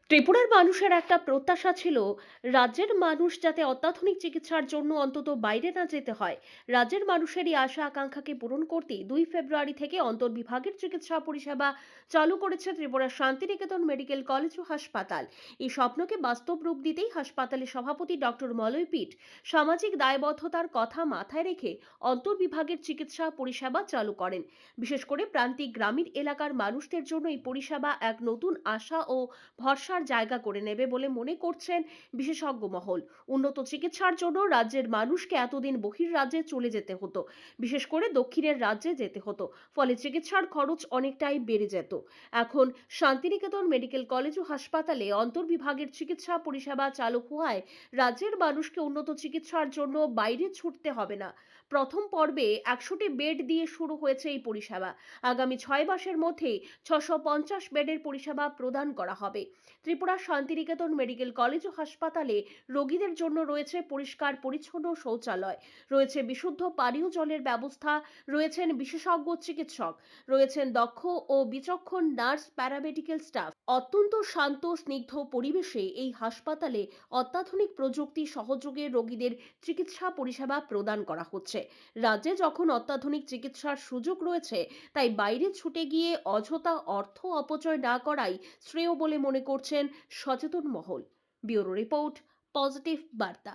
ত্রিপুরার মানুষের একটা প্রত্যাশা ছিল রাজ্যের মানুষ যাতে অত্যাধুনিক চিকিৎসার জন্য অন্তত বাইরে না যেতে হয়। রাজ্যের মানুষের এই আশা আকাঙ্ক্ষাকে পূরণ করতে 2 ফেব্রুয়ারি থেকে অন্তর্বিভাগের চিকিৎসা পরিষেবা চালু করেছে ত্রিপুরা শান্তিনিকেতন মেডিকেল কলেজ ও হাসপাতাল। এই স্বপ্নকে বাস্তব রূপ দিতেই হাসপাতালের সভাপতি ডক্টর মলয় পিট সামাজিক দায়বদ্ধতার কথা মাথায় রেখে অন্তর্বিভাগের চিকিৎসা পরিষেবা চালু করেন। বিশেষ করে প্রান্তিক গ্রামীণ এলাকার মানুষদের জন্য এই পরিষেবা এক নতুন আশা ও ভরসার জায়গা করে নেবে বলে মনে করছেন বিশেষজ্ঞ মহল। উন্নত চিকিৎসার জন্য রাজ্যের মানুষকে এতদিন বহির্রাজ্যে চলে যেতে হতো, বিশেষ করে দক্ষিণের রাজ্যে যেতে হতো। ফলে চিকিৎসার খরচ অনেকটাই বেড়ে যেত। এখন শান্তিনিকেতন মেডিকেল কলেজ ও হাসপাতালে অন্তর্বিভাগের চিকিৎসা পরিষেবা চালু হওয়ায় রাজ্যের মানুষকে উন্নত চিকিৎসার জন্য বাইরে ছুটতে হবে না। প্রথম পর্বে 100টি বেড দিয়ে শুরু হয়েছে এই পরিষেবা। আগামী 6 মাসের মধ্যে 650 বেডের পরিষেবা প্রদান করা হবে। ত্রিপুরা শান্তিনিকেতন মেডিকেল কলেজ ও হাসপাতালে রোগীদের জন্য রয়েছে পরিষ্কার পরিচ্ছন্ন শৌচালয়, রয়েছে বিশুদ্ধ পানীয় জলের ব্যবস্থা, রয়েছেন বিশেষজ্ঞ চিকিৎসক, রয়েছেন দক্ষ ও বিচক্ষণ নার্স, প্যারামেডিক্যাল স্টাফ। অত্যন্ত শান্ত স্নিগ্ধ পরিবেশে এই হাসপাতালে অত্যাধুনিক প্রযুক্তি সহযোগে রোগীদের চিকিৎসা পরিষেবা প্রদান করা হচ্ছে। রাজ্যে যখন অত্যাধুনিক চিকিৎসার সুযোগ রয়েছে, তাই বাইরে ছুটে গিয়ে অযথা অর্থ অপচয় না করাই শ্রেয় বলে মনে করছেন সচেতন মহল। ব্যুরো রিপোর্ট, পজিটিভ বার্তা।